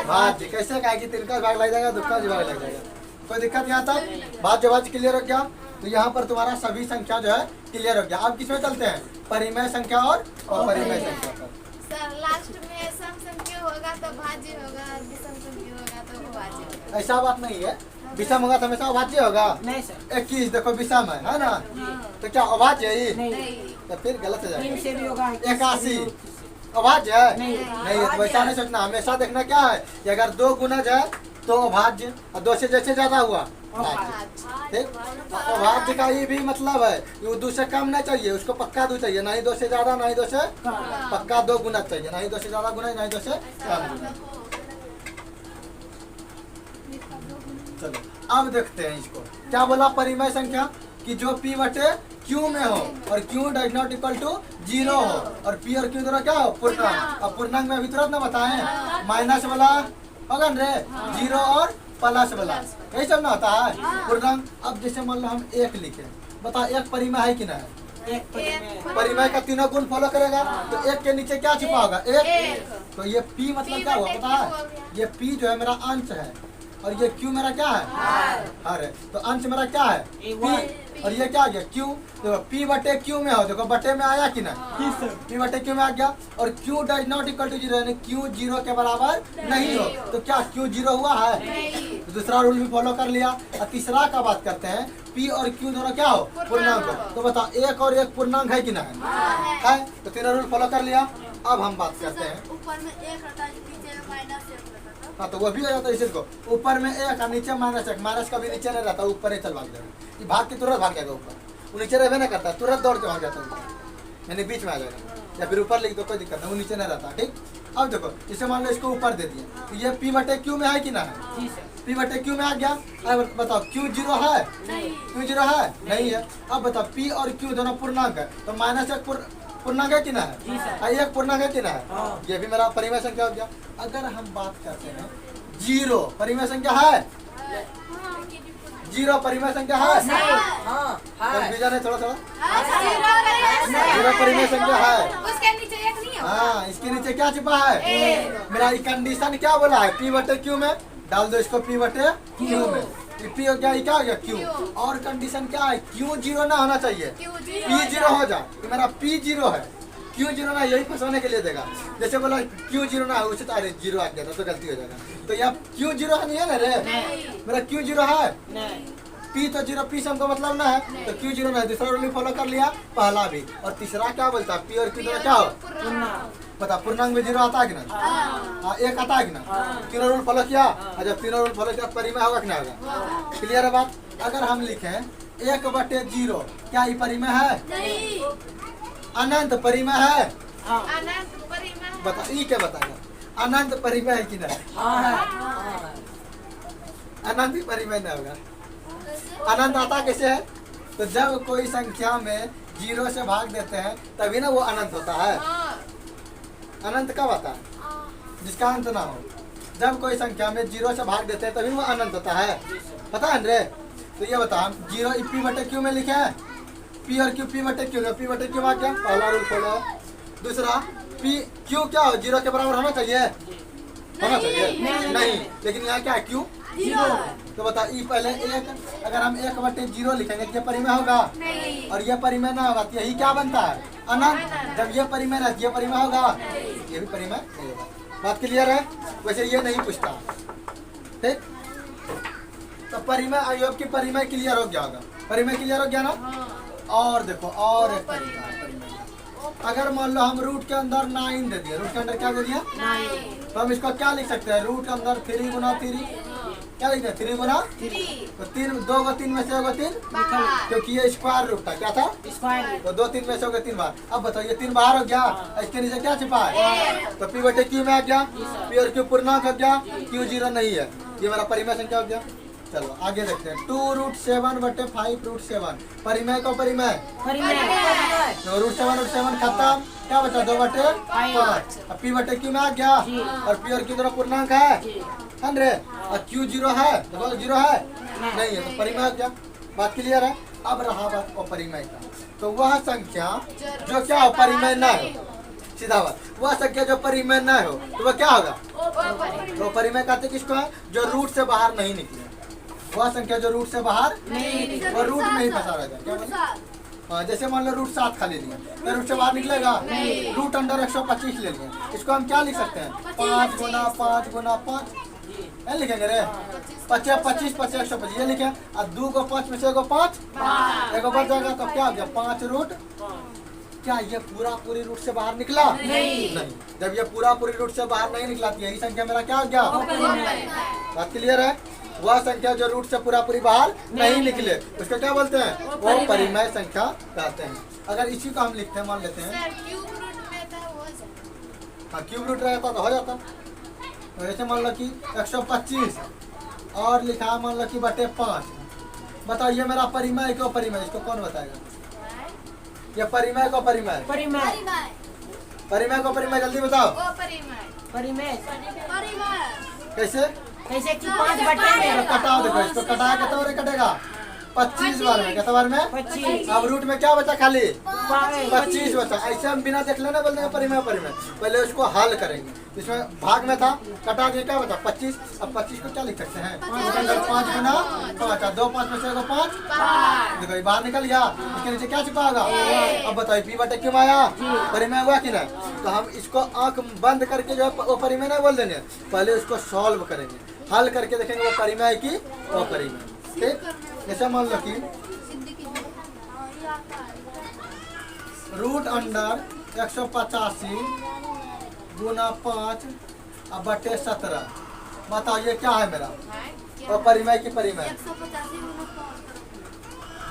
भाज्य, कैसे कहा कि तिनका भाग लग जाएगा, दुक्का भाग लग जाएगा, कोई दिक्कत यहाँ तक, भाज्य क्लियर हो गया। तो यहाँ पर तुम्हारा सभी संख्या जो है क्लियर हो गया। अब किसमें चलते हैं, परिमेय संख्या और अपरिमेय संख्या पर। सर लास्ट में सम संख्या होगा तो भाज्य होगा, विषम संख्या होगा तो अभाज्य होगा। ऐसा बात नहीं है, विषम होगा तो हमेशा अभाज्य होगा। नहीं सर 21 देखो विषम है ना, तो क्या अभाज्य है ये? नहीं तो फिर गलत हो 3 जाएगा। से भी होगा 81 अभाज्य है? नहीं। नहीं है, तो वैसा नहीं सोचना, हमेशा देखना क्या है कि अगर 2 गुणज है तो अभाज्य, और 2 से जैसे ज्यादा हुआ भाज्य। ठीक, अभाज्य का ये भी मतलब है कि वो 2 से कम नहीं चाहिए, उसको पक्का 2 चाहिए, ना ही 2 से ज्यादा, ना ही 2 से पक्का 2 गुना चाहिए, ना ही 2 से ज्यादा गुना, ना ही 2 से कम गुना। चलो अब देखते हैं इसको, क्या बोला परिमेय संख्या कि जो p बटे q में हो और q does not equal to 0 हो, और p और q दोनों क्या हो पूर्णांक। अब पूर्णांक में अभी तुरंत ना बताएं, माइनस वाला होगा ना रे, 0 और प्लस वाला, यही सब ना होता है पूर्णांक। अब जैसे मान लो हम 1 लिखे, बता 1 परिमेय है कि ना है? एक परिमेय परिमेय का तीनों गुण फॉलो करेगा, तो 1 के नीचे क्या छिपा होगा 1। तो ये p मतलब क्या हुआ पता है, ये p जो है मेरा अंश है, और ये q मेरा क्या है हर है। तो अंश मेरा क्या है p, और ये क्या आ गया q। देखो p बटे q में हो, देखो बटे में आया कि ना, p बटे q में आ गया, और q does not equal to 0 यानी q 0 के बराबर नहीं हो, तो क्या q 0 हुआ है? तो दूसरा रूल भी फॉलो कर लिया। और तीसरा का बात करते हैं, p और q दोनों क्या हो पूर्णांक हो, तो बताओ 1 और 1 पूर्णांक है कि ना है? तो तीनों रूल फॉलो कर लिया। अब हम बात करते हैं, ऊपर में 1 रहता है, नीचे में माइनस 1 रहता है। हाँ तो वो भी हो जाता है इसी को, ऊपर में 1 और नीचे -1, माइनस कभी नीचे नहीं रहता, ऊपर ही चल भाग जाएगा, ये भाग के तुरंत भाग जाएगा ऊपर, वो नीचे रहने नहीं करता, तुरंत दौड़ के भाग जाता है ऊपर, यानी बीच में आ जाएगा, या फिर ऊपर लिख दो कोई दिक्कत नहीं, वो नीचे नहीं रहता। ठीक, अब देखो जैसे मान लो इसको ऊपर दे दिया, तो ये p बटे q में है कि ना है? p बटे q में आ गया। अब बताओ q 0 है? q 0 है नहीं है। अब बताओ p और q दोनों पूर्णांक है, तो -1 पूर्णांक है कि ना है, 1 पूर्णांक है कि ना है, ये भी मेरा परिमेय संख्या हो गया। अगर हम बात करते हैं 0 परिमेय संख्या है, 0 परिमेय संख्या है, कंफ्यूजन है थोड़ा थोड़ा, 0 परिमेय संख्या है, उसके नीचे 1 नहीं होगा। हाँ इसके नीचे क्या छिपा है, मेरा ये कंडीशन क्या बोला है, p बटे q में डाल दो इसको, p बटे q में, ये p हो गया, ये क्या हो गया q, और कंडीशन क्या है q 0 ना होना चाहिए, p 0 हो जाए, तो मेरा p 0 है, q 0 ना, यही फंसाने के लिए देगा। जैसे बोला q 0 ना, उसे अरे 0 आ गया तो गलती हो जाएगा, तो यहाँ q 0 नहीं है ना रे, मेरा q 0 है, p तो 0, p से हमको मतलब ना है, तो q 0 ना है, दूसरा रूल फॉलो कर लिया, पहला भी। और तीसरा क्या बोलता है, p और q दोनों क्या हो बता, पूर्णांक में 0 आता है कि ना, हाँ 1 आता है कि ना, तीनों रूल फॉलो किया, और जब तीनों रूल फॉलो किया परिमेय होगा कि ना होगा, क्लियर है बात। अगर हम लिखें 1 बटे 0, क्या ये परिमेय है? अनंत परिमेय है, अनंत परिमेय बता ई क्या बताएगा, अनंत परिमेय है कि ना, अनंत ही परिमेय नहीं होगा। अनंत आता कैसे है, तो जब कोई संख्या में 0 से भाग देते हैं तभी ना वो अनंत होता है। अनंत कब आता है, जिसका अंत ना हो, जब कोई संख्या में 0 से भाग देते हैं तभी वो अनंत होता है, पता है रे। तो ये बता, 0 p बटे q में लिखे हैं, p और q, p बटे q, p बटे q आ गया, पहला रूल खोलो। दूसरा p q क्या हो, 0 के बराबर होना चाहिए, होना चाहिए नहीं, लेकिन यहाँ क्या है q 0, तो बता ई पहले 1, अगर हम 1 बटे 0 लिखेंगे तो ये परिमेय होगा, और ये परिमेय ना होगा, तो यही क्या बनता है अनंत। जब ये परिमेय ना, ये परिमेय होगा, ये भी परिमेय नहीं होगा। बात क्लियर है, वैसे ये नहीं पूछता। ठीक, तो परिमेय, आई होप की परिमेय क्लियर हो गया होगा, परिमेय क्लियर हो गया ना। और देखो और एक तरीका है परिमेय का, अगर मान लो हम रूट के अंदर 9 दे दिया, रूट के अंदर क्या दे दिया, तो हम इसको क्या लिख सकते हैं, रूट के अंदर 3 गुना 3, क्या लिखते हैं 3 गुना 3, तो 3 2 को 3 में से होगा 3, क्योंकि ये स्क्वायर रूट था, क्या था स्क्वायर, तो 2 3 में से होगा 3 बार। अब बताओ ये 3 बाहर हो गया, इसके नीचे क्या छिपा है, तो p बटे q में आ गया, p और q पूर्णांक हो गया, q 0 नहीं है, ये मेरा परिमेय संख्या हो गया। चलो आगे देखते हैं। 2√7/5√7 परिमेय को परिमेय तो √7 खत्म, क्या बचा 2/5। अब p/q में आ गया और p और q दोनों पूर्णांक है रे, और q 0 है, देखो 0 है नहीं है तो परिमेय हो गया। बात क्लियर है। अब रहा बात अपरिमेय का, तो वह संख्या जो क्या हो परिमेय न हो, सीधा बात, वह संख्या जो परिमेय न हो तो वह क्या होगा, तो परिमेय कहते किसको है, जो रूट से बाहर नहीं निकले। वह संख्या जो रूट से बाहर और रूट में ही फंसा रहेगा। क्या बोले? हाँ, जैसे मान लो √7 खाली लिया तो रूट से बाहर निकलेगा, रूट अंडर 125 ले लिया, इसको हम क्या लिख सकते हैं 5 गुना 5 गुना 5 लिखेंगे रे 25 25 25 125 ये लिखे, और 2 को 5 में से एगो 5 एगो बच जाएगा तो क्या हो गया 5√। क्या ये पूरा पूरी रूट से बाहर निकला? नहीं। जब ये पूरा पूरी रूट से बाहर नहीं निकला तो यही संख्या मेरा क्या हो गया। बात क्लियर है। वह संख्या जो रूट से पूरा पूरी बाहर नहीं निकले उसको क्या बोलते हैं, वो परिमेय संख्या कहते हैं। अगर इसी को हम लिखते हैं, मान लेते हैं हाँ क्यूब रूट रहता तो हो जाता। तो जैसे मान लो कि 125 और लिखा मान लो कि बटे 5। बताओ ये मेरा परिमेय क्यों परिमेय, इसको कौन बताएगा? ये परिमेय को परिमेय परिमेय को परिमेय जल्दी बताओ कैसे कैसे कि 5/5 कटाओ। देखो इसको कटा के तो कटेगा 25 बार में, कितना बार में 25। अब रूट में क्या बचा खाली 25 बचा। ऐसे हम बिना देख लेना बोल देंगे परिमेय परिमेय, पहले उसको हल करेंगे। इसमें भाग में था कटा के क्या बचा 25। अब 25 को क्या लिख सकते हैं 5 गुना 5, 2 5 में से 5 देखो ये बाहर निकल गया, इसके नीचे क्या छुपा होगा। अब बताइए p/q में आया परिमेय हुआ कि नहीं, तो हम इसको आंख बंद करके जो है वो परिमेय नहीं बोल देंगे, पहले उसको सॉल्व करेंगे, हल करके देखेंगे वो परिमेय की अपरिमेय। ठीक, जैसे मान लो कि रूट अंडर 185 गुना 5 अब बटे 17। बताओ ये क्या है मेरा अपरिमेय की परिमेय।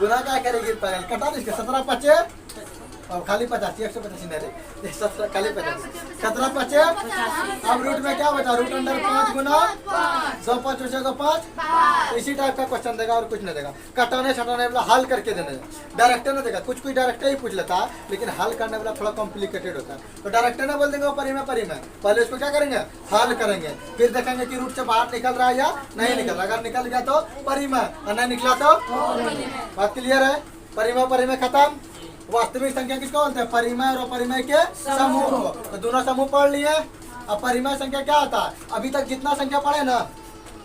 गुना क्या करेगी पहले कटा दो इसके 17 5 और खाली 85 185 नहीं रे 17 खाली 85 17 5। अब रूट में क्या बचा रूट अंडर 5 गुना 2 5 में से 5 इसी टाइप का क्वेश्चन देगा और कुछ नहीं देगा। कटाने छटाने वाला हल करके देने डायरेक्टर नहीं देगा, कुछ डायरेक्टर ही पूछ लेता है लेकिन हल करने वाला थोड़ा कॉम्प्लिकेटेड होता है। तो डायरेक्टर ने बोल देंगे वो परिमेय परिमेय, पहले उसको क्या करेंगे हल करेंगे, फिर देखेंगे कि रूट से बाहर निकल रहा है या नहीं निकल रहा। अगर निकल गया तो परिमेय और नहीं निकला तो बात क्लियर है। परिमेय परिमेय खत्म। वास्तविक संख्या किसको बोलते हैं, परिमेय और अपरिमेय के समूह को। तो दोनों समूह पढ़ लिए। अब परिमेय संख्या क्या होता है, अभी तक जितना संख्या पढ़े ना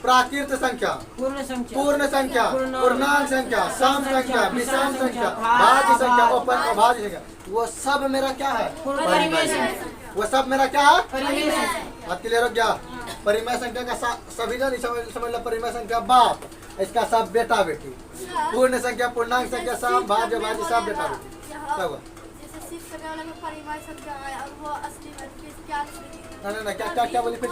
प्राकृत संख्या, पूर्ण संख्या, पूर्णांक संख्या, सम संख्या, विषम संख्या, भाज्य संख्या, अभाज्य संख्या, वो सब मेरा क्या है परिमेय संख्या। वो सब मेरा क्या है बात क्लियर हो गया। परिमेय संख्या का सभी जन समझ लो। परिमेय संख्या बाप, इसका सब बेटा बेटी, पूर्ण संख्या पूर्णांक संख्या सम भाज्य भाज्य सब बेटा बेटी। क्या हुआ ना क्या क्या क्या बोली फिर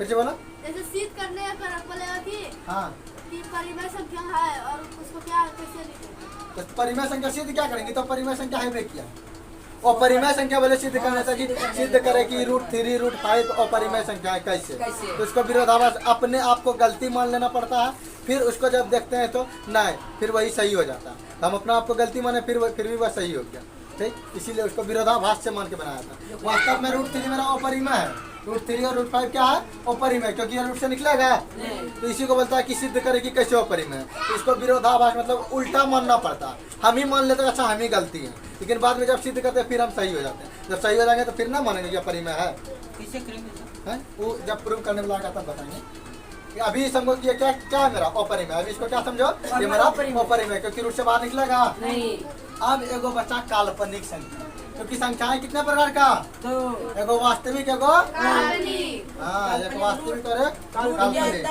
से बोला। जैसे सिद्ध करने पर बोलेगा कि हाँ परिमेय संख्या है और उसको क्या कैसे लिखें। तो परिमेय संख्या सिद्ध क्या करेंगे, तो परिमेय संख्या है में किया और परिमेय संख्या बोले सिद्ध करना चाहिए, सिद्ध करे कि √3 √5 और परिमेय संख्या है कैसे। तो उसको विरोधाभास अपने आप को गलती मान लेना पड़ता है, फिर उसको जब देखते हैं तो नहीं फिर वही सही हो जाता है। हम अपना आपको गलती माने फिर भी वह सही हो गया। ठीक, इसीलिए उसको विरोधाभास से मान के बनाया था। वास्तव में √3 मेरा अपरिमेय है, √3 और √5 क्या है अपरिमेय, क्योंकि ये रूट से निकलेगा। तो इसी को बोलता है कि सिद्ध करे कि कैसे अपरिमेय है। तो इसको विरोधाभास मतलब उल्टा मानना पड़ता है। हम ही मान लेते हैं अच्छा हम ही गलती है, लेकिन बाद में जब सिद्ध करते हैं फिर हम सही हो जाते हैं। जब सही हो जाएंगे तो फिर ना मानेंगे कि अपरिमेय है। वो जब प्रूव करने वाला आता तब बताएंगे। अभी समझो ये क्या क्या है मेरा अपरिमेय। अभी इसको क्या समझो ये मेरा अपरिमेय, क्योंकि रूट से बाहर निकलेगा। अब एगो बच्चा काल्पनिक संख्या, क्योंकि संख्याएं कितने प्रकार का, एगो वास्तविक एगो काल्पनिक। हाँ एक वास्तविक और एक काल्पनिक।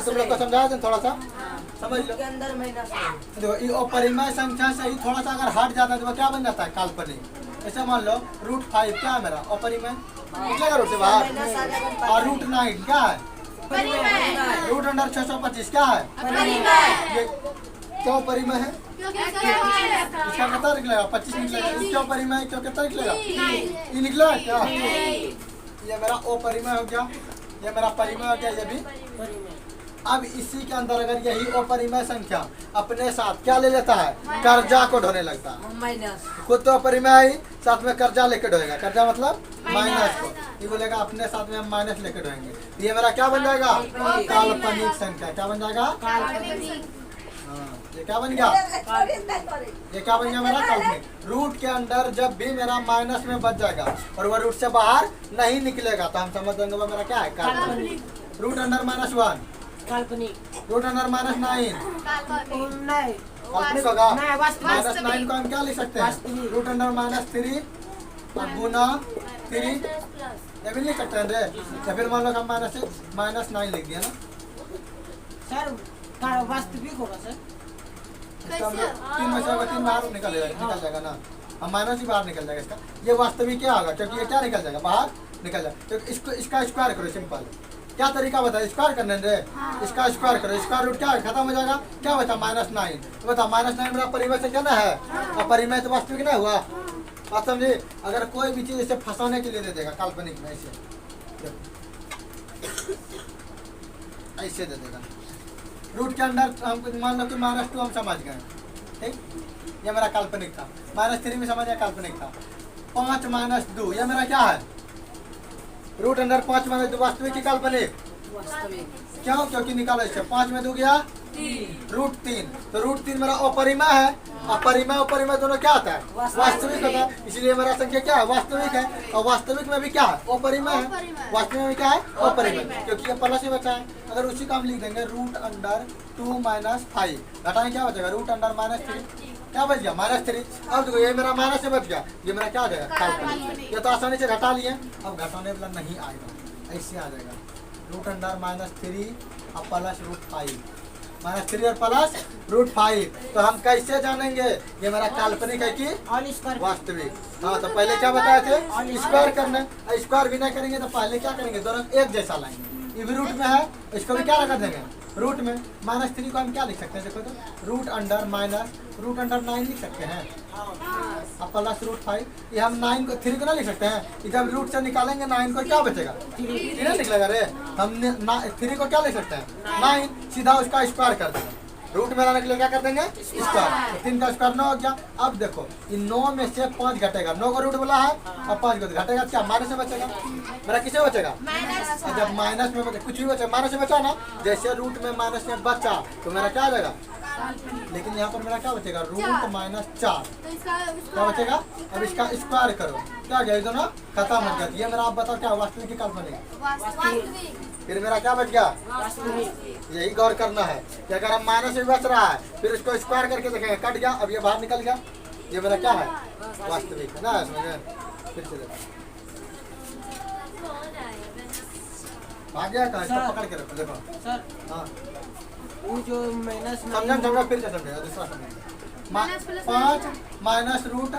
तुम लोग को समझाया था थोड़ा सा समझ लो। देखो ये अपरिमेय संख्या से ही थोड़ा सा अगर हट जाता है तो क्या बन जाता है काल्पनिक। ऐसे मान लो √5 क्या है मेरा अपरिमेय, निकलेगा रूट से बाहर। और √9 क्या है रूट अंडर 625 क्या है ये क्यों परिमेय है, इसका कितना निकलेगा 25 निकलेगा। क्यों परिमेय है, क्यों कितना निकलेगा ये निकला क्या, ये मेरा अपरिमेय हो गया। ये मेरा परिमेय हो गया, ये भी। परिमेय। अब इसी के अंदर अगर यही अपरिमेय संख्या अपने साथ क्या ले लेता है, कर्जा को ढोने लगता है। माइनस। खुद तो अपरिमेय ही, साथ में कर्जा लेके ढोएगा। कर्जा मतलब माइनस को, ये बोलेगा अपने साथ में हम माइनस लेके ढोएंगे। ये मेरा क्या बन जाएगा, काल्पनिक संख्या। क्या बन जाएगा, काल्पनिक। हाँ, ये क्या बन गया, ये क्या बन गया मेरा काल्पनिक। रूट के अंदर जब भी मेरा माइनस में बच जाएगा और वह रूट से बाहर नहीं निकलेगा तो हम समझ देंगे वो मेरा क्या है, काल्पनिक। रूट अंडर -1, काल्पनिक। रूट अंडर -9 नहीं, काल्पनिक होगा। नहीं, वास्तविक। -9 को हम क्या लिख सकते हैं, वास्तविक। रूट अंडर -3 और गुना 3, ये भी लिख सकते हैं रे। या फिर मान लो हम -9 लिख दिया ना, सर वास्तविक होगा सर। इसका हम लोग 3 में से अगर 3 बाहर निकल जाएगा ना, हम माइनस ही बाहर निकल जाएगा इसका। ये वास्तविक क्या होगा, क्योंकि ये क्या निकल जाएगा, बाहर निकल जाएगा। तो इसका स्क्वायर करो, सिंपल। क्या तरीका बताए, स्क्वायर करने रे। इसका स्क्वायर करो, स्क्वायर रूट क्या है, खत्म हो जाएगा। क्या बचा, -9। तो बता -9 मेरा परिमेय से क्या ना है, और परिमेय तो वास्तविक नहीं हुआ। बात समझे। अगर कोई भी चीज इसे फंसाने के लिए दे देगा काल्पनिक में, ऐसे दे देगा। रूट के अंदर हम मान लो कि -2 हम समझ गए, ठीक। ये मेरा काल्पनिक था। -3 भी समझ गया, काल्पनिक था। 5 - 2 ये मेरा क्या है, रूट अंडर 5 - 2 वास्तविक की काल्पनिक। वास्तविक। क्यों, क्योंकि निकालो इससे 5 में 2 गया रूट 3, तो रूट 3 मेरा अपरिमेय है। अपरिमेय अपरिमेय दोनों क्या होता है, वास्तविक होता है। इसलिए मेरा संख्या क्या है, वास्तविक है। और वास्तविक में भी क्या है, अपरिमेय है। वास्तविक में भी क्या है, अपरिमेय, क्योंकि ये प्लस ही बचा है। अगर उसी का हम लिख देंगे रूट अंडर 2 - 5, घटाएं क्या बचेगा, रूट अंडर -3, क्या बच गया, -3। अब देखो ये मेरा माइनस से बच गया, ये मेरा क्या हो जाएगा, काल्पनिक। ये तो आसानी से घटा लिए। अब घटाने वाला नहीं आएगा, ऐसे आ जाएगा, रूट अंडर -3 और प्लस √5, -3 और प्लस √5। तो हम कैसे जानेंगे ये मेरा काल्पनिक है कि ऑल स्क्वायर। वास्तविक। हाँ, तो पहले क्या बताए थे, स्क्वायर करना। स्क्वायर भी नहीं करेंगे तो पहले क्या करेंगे, दोनों एक जैसा लाएंगे। ये भी रूट में है, इसको भी क्या रख देंगे, रूट में। -3 को हम क्या लिख सकते हैं, देखो तो रूट अंडर 9 लिख सकते हैं, अब प्लस √5। ये हम 9 को 3 को ना लिख सकते हैं, जब रूट से निकालेंगे 9 को क्या बचेगा, 3 निकलेगा रे। हम 3 को क्या लिख सकते हैं, 9, सीधा उसका स्क्वायर कर देंगे। रूट मेरा निकले क्या कर देंगे, स्क्वायर। तो 3 का स्क्वायर 9 हो गया। अब देखो इन 9 में से 5 घटेगा, 9 को रूट बोला है और 5 को घटेगा, क्या माइनस में बचेगा, मेरा किसे बचेगा, और जब माइनस में बचे कुछ भी बचे, माइनस में बचा ना, जैसे रूट में माइनस में बचा तो मेरा क्या आ जाएगा, लेकिन यहाँ पर मेरा क्या बचेगा, रूट -4 क्या बचेगा। अब इसका स्क्वायर करो, क्या गया, दोनों खत्म हो गया। ये मेरा आप बताओ क्या वास्तविक की काल्पनिक, फिर मेरा क्या बच गया, यही गौर करना है कि अगर हम माइनस में बच रहा है फिर उसको स्क्वायर करके देखेंगे, कट गया, अब ये बाहर निकल गया, ये मेरा क्या है, वास्तविक है ना। समझे, फिर से देखो आ गया कहाँ, इसको पकड़ के रखो, देखो सर हाँ वो जो माइनस समझा फिर से समझेगा, दूसरा समझेगा। 5 माइनस रूट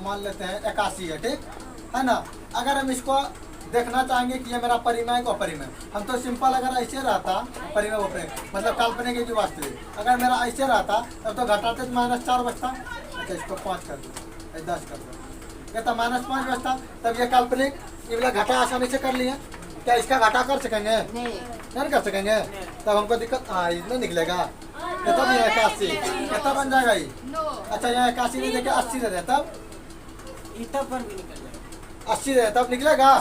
मान लेते हैं 81 है, ठीक है ना। अगर हम इसको देखना चाहेंगे कि ये मेरा परिमेय को अपरिमेय, हम तो सिंपल अगर ऐसे रहता परिमेय अपरिमेय मतलब काल्पनिक की वास्तविक, अगर मेरा ऐसे रहता तब तो घटाते तो -4 बचता। अच्छा इसको 5 कर दो, 10 कर दो, ये तो -5 बचता, तब ये काल्पनिक। ये वाला घटा आसानी से कर लिए, क्या इसका घटा कर सकेंगे, नहीं कर सकेंगे, तब हमको दिक्कत इतना निकलेगा। ये तब ये 81 कितना बन जाएगा ये, अच्छा यहाँ 81 नहीं देखे 80 दे दे, तब इतना पर भी निकल जाएगा, 80 दे तब निकलेगा,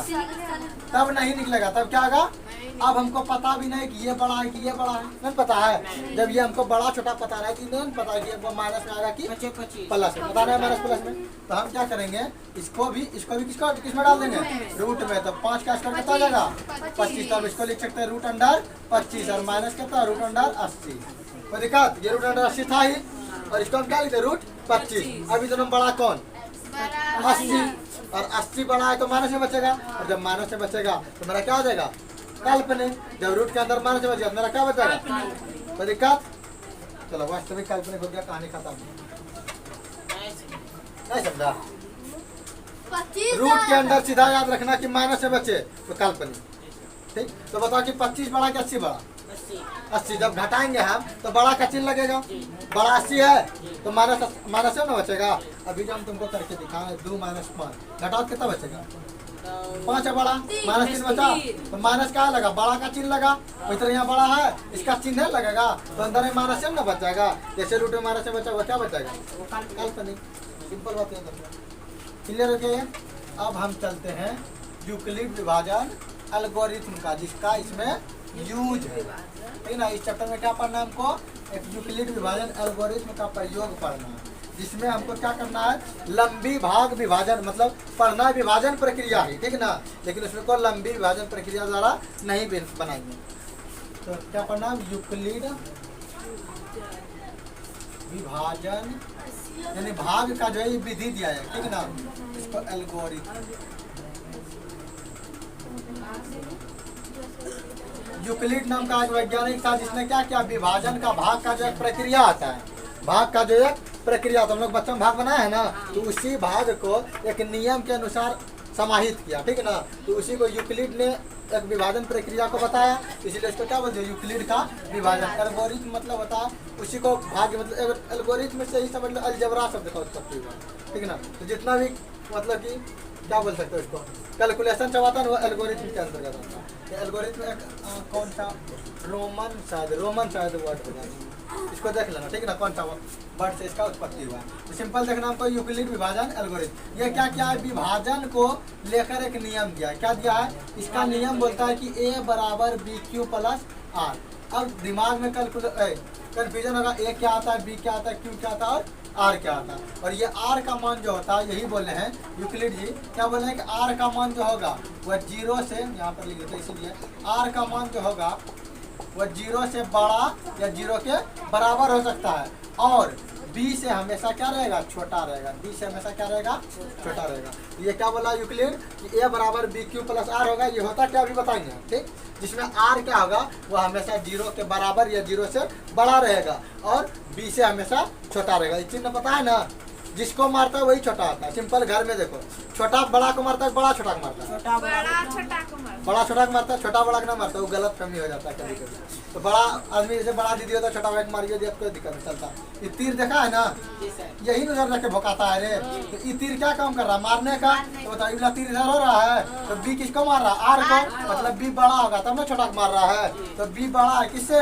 तब नहीं निकलेगा, तब क्या होगा। अब हमको पता भी नहीं कि ये बड़ा है कि ये बड़ा है, नहीं पता है। जब ये हमको बड़ा छोटा पता रहा है कि नहीं पता है कि वो माइनस में आएगा कि 25 प्लस में, पता नहीं माइनस प्लस में, तो हम क्या करेंगे, इसको भी किस में डाल देंगे, रूट में। तो 5 का स्क्वायर कितना आ जाएगा, 25। तब इसको लिख सकते हैं रूट अंडर 25 और माइनस कितना, रूट अंडर 80। कोई दिक्कत, ये रूट अंडर 80 था ही, और इसको हम क्या लिखते हैं, रूट 25। अभी दोनों बड़ा कौन, 80, और 80 बड़ा है तो माइनस में बचेगा, और जब माइनस में बचेगा तो मेरा क्या हो जाएगा, काल्पनिक। जब रूट के अंदर माइनस में बचेगा मेरा क्या बचेगा, कोई दिक्कत। चलो वास्तविक काल्पनिक हो गया, कहानी खत्म, नहीं समझा। रूट के अंदर सीधा याद रखना कि माइनस से बचे तो काल्पनिक, ठीक। तो बताओ कि 25 बड़ा कि 80 बड़ा, 80। जब घटाएंगे हम तो बड़ा का चिन्ह लगेगा, बड़ा 80 है तो माइनस में ना बचेगा। अभी जो हम तुमको करके दिखाएं 2 - 5 घटाओ कितना बचेगा, 5 है बड़ा, -3 बचा, तो माइनस का लगा, बड़ा का चिन्ह लगा, इस तरह यहाँ बड़ा है, इसका चिन्ह नहीं लगेगा, तो अंदर में माइनस ना बच जाएगा। जैसे रूट में माइनस बचा हुआ क्या बचाएगा, वो काल्पनिक। सिंपल बात है। क्लियर हो गया। अब हम चलते हैं यूक्लिड विभाजन एल्गोरिथम का, जिसका इसमें यूज है, ठीक ना। इस चैप्टर में क्या पढ़ना है हमको, एक यूक्लिड विभाजन एल्गोरिथम का प्रयोग पढ़ना है, जिसमें हमको क्या करना है, लंबी भाग विभाजन, मतलब पढ़ना विभाजन प्रक्रिया है, ठीक ना, लेकिन उसमें को लंबी विभाजन प्रक्रिया द्वारा नहीं बनाएंगे। तो क्या पढ़ना है, यूक्लिड विभाजन, यानी भाग का जो है विधि दिया है, ठीक ना, इसको एल्गोरिथम। यूक्लिड नाम का एक वैज्ञानिक था, जिसने क्या किया, विभाजन का भाग का जो एक प्रक्रिया आता है, भाग का जो एक प्रक्रिया, तो हम लोग बच्चों में भाग बनाया है ना, तो उसी भाग को एक नियम के अनुसार समाहित किया, ठीक है ना। तो उसी को यूक्लिड ने एक विभाजन प्रक्रिया को बताया, इसलिए इसको क्या बोलते हैं, यूक्लिड का विभाजन। एल्गोरिथम मतलब होता है उसी को भाग, मतलब एल्गोरिथम से ही समझ लो अलजेब्रा शब्द का उत्पत्ति हुआ, ठीक है ना। तो जितना भी मतलब कि क्या बोल सकते हो, इसको कैलकुलेशन चलाता है वो एल्गोरिथम के अंतर्गत आता है। एल्गोरिथम एक कौन सा रोमन शायद वर्ड होगा, इसको देख लेना, ठीक है ना, कौन सा वर्ड से इसका उत्पत्ति हुआ। तो सिंपल देखना हमको, यूक्लिड विभाजन एल्गोरिथम। ये क्या क्या है, विभाजन को लेकर एक नियम दिया है। क्या दिया है, इसका नियम बोलता है कि a बराबर BQ प्लस R। अब दिमाग में कन्फ्यूजन होगा, a क्या आता है, b क्या आता है, q क्या आता है और r क्या आता है। और ये r का मान जो होता है, यही बोले हैं यूक्लिड जी, क्या बोले हैं कि r का मान जो होगा वह 0 से, यहाँ पर लिख देते इसलिए r का मान जो होगा वह 0 से बड़ा या 0 के बराबर हो सकता है, और b से हमेशा क्या रहेगा, छोटा रहेगा। b से हमेशा क्या रहेगा, छोटा रहेगा। ये क्या बोला यूक्लिड कि a बराबर BQ प्लस R होगा। ये होता क्या अभी बताएंगे, ठीक, जिसमें R क्या होगा, वह हमेशा 0 के बराबर या 0 से बड़ा रहेगा, और b से हमेशा छोटा रहेगा। ये चिन्ह पता है ना, जिसको मारता है वही छोटा होता है। सिंपल घर में देखो, छोटा बड़ा को मारता है, बड़ा छोटा को मारता है, बड़ा छोटा को मारता बड़ा छोटा को मारता है, छोटा बड़ा को ना मारता है, वो गलत फहमी हो जाता है कभी कभी। तो बड़ा आदमी जैसे बड़ा दीदी होता है, छोटा भाई को मार दिया, कोई दिक्कत नहीं चलता। ये तीर देखा है ना, यही नजर रख के भौकाता है रे। तो ये तीर क्या काम कर रहा है, मारने का। तो बताइए, वाला तीर इधर हो रहा है, तो बी किसको मार रहा है, आर को, मतलब बी बड़ा होगा तब ना छोटा को मार रहा है। तो बी बड़ा है किससे,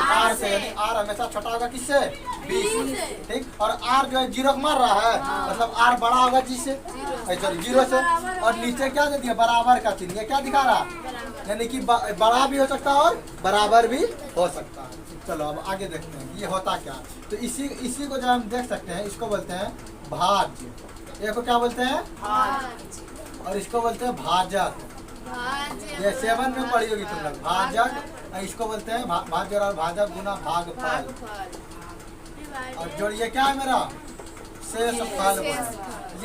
आर से, यानी आर हमेशा छोटा होगा किससे, बी से, ठीक। और आर जो है 0 को मार रहा है, मतलब आर बड़ा होगा जिससे, सॉरी 0 से। और नीचे क्या दे दिया, बराबर का चिन्ह। ये क्या दिखा रहा, यानी कि बड़ा भी हो सकता है और बराबर भी हो सकता है। चलो अब आगे देखते हैं ये होता क्या। तो इसी को जब हम देख सकते हैं, इसको बोलते हैं भाज्य। ये को क्या बोलते हैं, और इसको बोलते हैं भाजक। ये 7 में पढ़ी होगी तुम लोग, भाजक। इसको बोलते हैं भाज्य और भाजक गुना भागफल। और जोड़िए क्या है मेरा, शेषफल।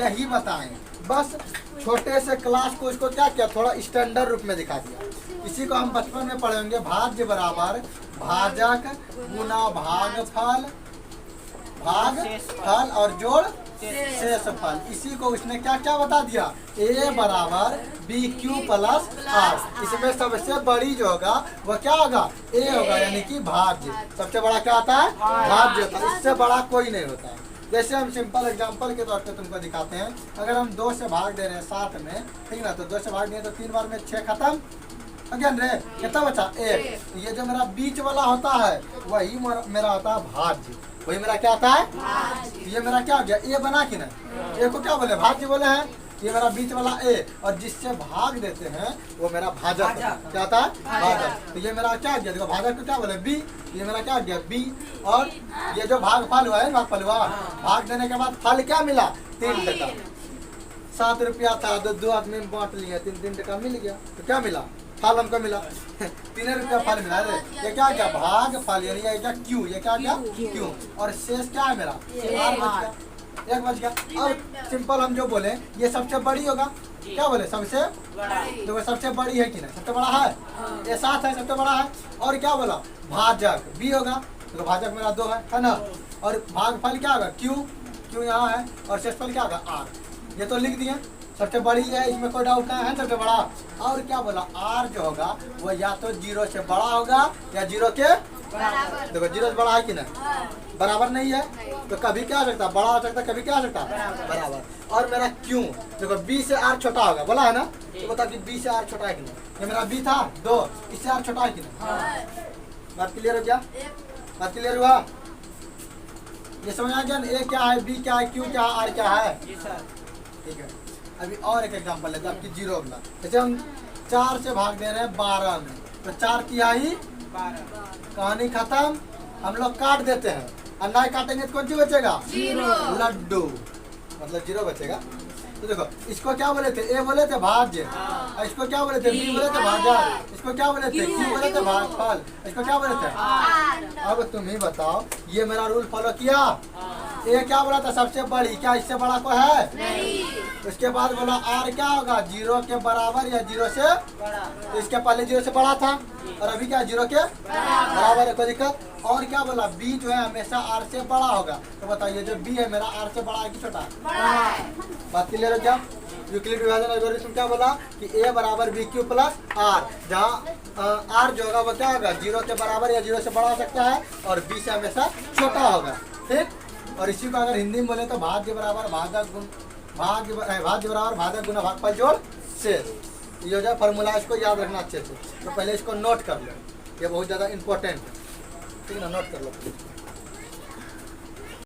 यही बताएं, बस छोटे से क्लास को इसको क्या किया, थोड़ा स्टैंडर्ड रूप में दिखा दिया। इसी को हम बचपन में पढ़ेंगे, भाज्य बराबर भाजक गुना भागफल, भागफल और जोड़ शेषफल। इसी को उसने क्या क्या बता दिया, a बराबर BQ प्लस R। इसमें सबसे बड़ी जो होगा वह क्या होगा, a होगा, यानी कि भाज्य। सबसे बड़ा क्या होता है, भाज्य होता है, इससे बड़ा कोई नहीं होता है। जैसे हम सिंपल एग्जांपल के तौर पे तुमको दिखाते हैं, अगर हम 2 से भाग दे रहे हैं 7 में, ठीक ना, तो 2 से भाग दिए तो 3 बार में 6 खत्म, अगेन रे कितना बचा, 1। ये जो मेरा बीच वाला होता है वही मेरा होता है भाज्य, वही मेरा क्या आता है, ये मेरा क्या हो गया, ए बना कि नहीं। ए को क्या बोले, भाज्य बोले हैं। ये मेरा बीच वाला ए, और जिससे भाग देते हैं वो मेरा भाजक। क्या आता है, भाजक। तो ये मेरा क्या गया, देखो भाजक को क्या बोले, बी। ये मेरा क्या गया, बी। और ये जो भागफल हुआ है, भागफल हुआ, भाग देने के बाद फल क्या मिला, 3 टका। 7 रुपया था, 2 आदमी में बांट लिया, 3 टका मिल गया। तो क्या मिला, फल हमको मिला, 3 रुपया फल मिला। ये क्या क्या, भाग फल, यानी ये क्या क्यू, ये क्या क्या क्यू। और शेष क्या है मेरा, R बच गया, 1 बच गया। अब सिंपल हम जो बोले, ये सबसे बड़ी होगा, क्या बोले, सबसे देखो सबसे बड़ी है कि नहीं, सबसे बड़ा है, ये 7 है, सबसे बड़ा है। और क्या बोला, भाजक बी होगा, तो भाजक मेरा 2 है ना। और भागफल क्या होगा, क्यू यहाँ है, और शेषफल क्या होगा, R। ये तो लिख दिए, सबसे बड़ी है, इसमें कोई डाउट नहीं है, सबसे बड़ा। और क्या बोला, R जो होगा वो या तो 0 से बड़ा होगा या 0 के बराबर। देखो 0 से बड़ा है कि नहीं, बराबर नहीं है तो कभी क्या हो सकता है, बड़ा हो सकता है, कभी क्या हो सकता है, बराबर। और मेरा क्यों, देखो बी से आर छोटा होगा, बोला है ना, तो बताओ कि बी से आर छोटा है कि नहीं। ये मेरा बी था 2, इससे आर छोटा है कि नहीं। बात क्लियर हो गया, बात क्लियर हुआ, ये समझ आ गया ना, ए क्या है, बी क्या है, क्यू क्या है, आर क्या है। ठीक है, अभी और एक एग्जांपल लेते हैं आपकी जीरो वाला। जैसे हम 4 से भाग दे रहे हैं 12 में, तो 4 तिहाई, कहानी खत्म, हम लोग काट देते हैं, और ना काटेंगे तो कौन सी बचेगा, जीरो। लड्डू, मतलब जीरो बचेगा। तो देखो इसको क्या बोले थे, ए बोले थे भाज्य, और इसको क्या बोले थे, बी बोले थे भाजक, इसको क्या बोले थे, क्यू बोले थे भागफल, इसको क्या बोले थे। अब तुम ही बताओ, ये मेरा रूल फॉलो किया। ए क्या बोला था, सबसे बड़ी, क्या इससे बड़ा को है नहीं। उसके बाद बोला आर क्या होगा, 0 के बराबर या 0 से, तो इसके पहले 0 से बड़ा था और अभी क्या 0 के बराबर है, कोई दिक्कत। और क्या बोला, बी जो है हमेशा आर से बड़ा होगा, तो बताइए जो बी है मेरा आर से बड़ा है कि छोटा है। बात क्लियर हो क्या। यूक्लिड विभाजन एल्गोरिथम क्या बोला कि ए बराबर बी क्यू प्लस आर, जहाँ आर जो होगा वो क्या होगा, 0 के बराबर या 0 से बड़ा हो सकता है और बी से हमेशा छोटा होगा। ठीक, और इसी को अगर हिंदी में बोले तो भाज्य बराबर भाजक गुण, भाज्य बराबर भाजक गुना भागफल जोड़ शेष, ये हो जाए फॉर्मूला, इसको याद रखना अच्छे से। तो पहले इसको नोट कर लो, ये बहुत ज़्यादा इंपॉर्टेंट है, ठीक है ना, नोट कर लो।